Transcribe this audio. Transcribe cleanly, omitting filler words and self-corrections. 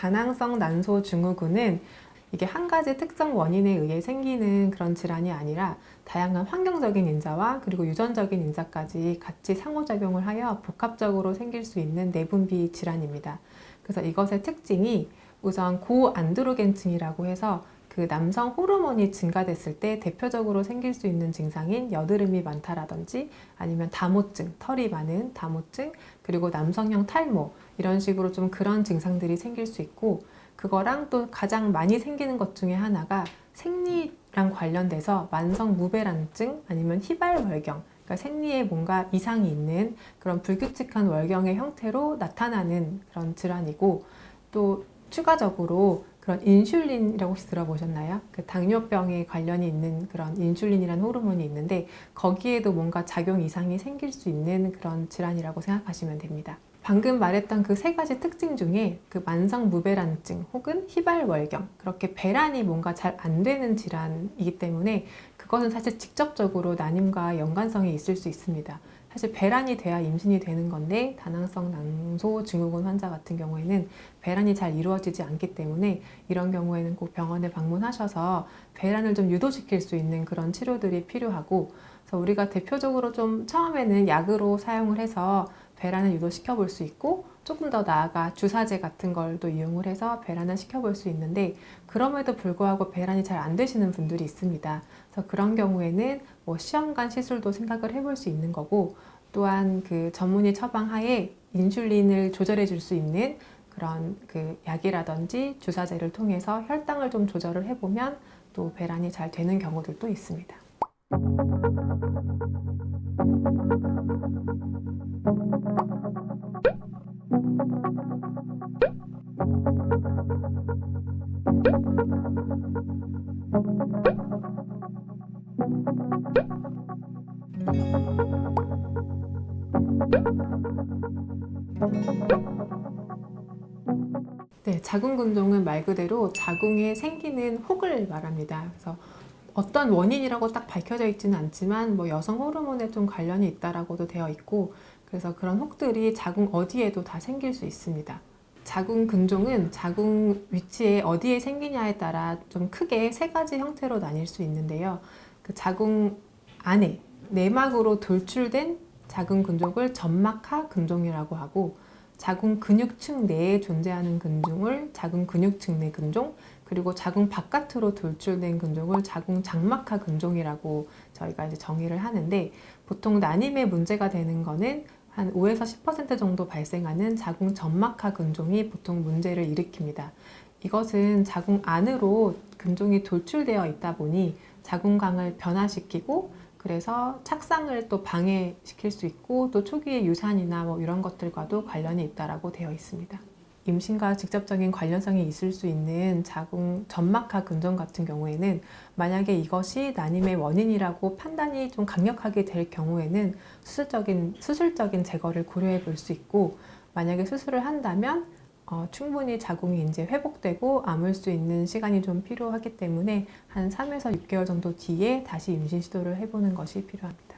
다낭성 난소 증후군은 이게 한 가지 특정 원인에 의해 생기는 그런 질환이 아니라 다양한 환경적인 인자와 그리고 유전적인 인자까지 같이 상호작용을 하여 복합적으로 생길 수 있는 내분비 질환입니다. 그래서 이것의 특징이 우선 고안드로겐층이라고 해서 그 남성 호르몬이 증가됐을 때 대표적으로 생길 수 있는 증상인 여드름이 많다라든지 아니면 다모증, 털이 많은 다모증, 그리고 남성형 탈모 이런 식으로 좀 그런 증상들이 생길 수 있고, 그거랑 또 가장 많이 생기는 것 중에 하나가 생리랑 관련돼서 만성 무배란증 아니면 희발월경, 그러니까 생리에 뭔가 이상이 있는 그런 불규칙한 월경의 형태로 나타나는 그런 질환이고, 또 추가적으로 그런 인슐린이라고 혹시 들어보셨나요? 그 당뇨병에 관련이 있는 그런 인슐린이라는 호르몬이 있는데 거기에도 뭔가 작용 이상이 생길 수 있는 그런 질환이라고 생각하시면 됩니다. 방금 말했던 그 세 가지 특징 중에 그 만성 무배란증 혹은 희발월경, 그렇게 배란이 뭔가 잘 안 되는 질환이기 때문에 그것은 사실 직접적으로 난임과 연관성이 있을 수 있습니다. 사실 배란이 돼야 임신이 되는 건데 다낭성 난소 증후군 환자 같은 경우에는 배란이 잘 이루어지지 않기 때문에 이런 경우에는 꼭 병원에 방문하셔서 배란을 좀 유도시킬 수 있는 그런 치료들이 필요하고, 그래서 우리가 대표적으로 좀 처음에는 약으로 사용을 해서 배란을 유도시켜 볼 수 있고, 조금 더 나아가 주사제 같은 걸 또 이용을 해서 배란을 시켜볼 수 있는데, 그럼에도 불구하고 배란이 잘 안 되시는 분들이 있습니다. 그래서 그런 경우에는 뭐 시험관 시술도 생각을 해볼 수 있는 거고, 또한 그 전문의 처방하에 인슐린을 조절해 줄 수 있는 그런 그 약이라든지 주사제를 통해서 혈당을 좀 조절을 해보면 또 배란이 잘 되는 경우들도 있습니다. 네, 자궁근종은 말 그대로 자궁에 생기는 혹을 말합니다. 그래서 어떤 원인이라고 딱 밝혀져 있지는 않지만 뭐 여성 호르몬에 좀 관련이 있다라고도 되어 있고, 그래서 그런 혹들이 자궁 어디에도 다 생길 수 있습니다. 자궁근종은 자궁 위치에 어디에 생기냐에 따라 좀 크게 세 가지 형태로 나뉠 수 있는데요. 그 자궁 안에 내막으로 돌출된 자궁근종을 점막하 근종이라고 하고, 자궁 근육층 내에 존재하는 근종을 자궁 근육층 내 근종, 그리고 자궁 바깥으로 돌출된 근종을 자궁 장막하 근종이라고 저희가 이제 정의를 하는데, 보통 난임에 문제가 되는 거는 한 5에서 10% 정도 발생하는 자궁 점막하 근종이 보통 문제를 일으킵니다. 이것은 자궁 안으로 근종이 돌출되어 있다 보니 자궁강을 변화시키고, 그래서 착상을 또 방해시킬 수 있고, 또 초기의 유산이나 뭐 이런 것들과도 관련이 있다라고 되어 있습니다. 임신과 직접적인 관련성이 있을 수 있는 자궁 점막하 근종 같은 경우에는 만약에 이것이 난임의 원인이라고 판단이 좀 강력하게 될 경우에는 수술적인 제거를 고려해 볼 수 있고, 만약에 수술을 한다면 충분히 자궁이 이제 회복되고 아물 수 있는 시간이 좀 필요하기 때문에 한 3에서 6개월 정도 뒤에 다시 임신 시도를 해보는 것이 필요합니다.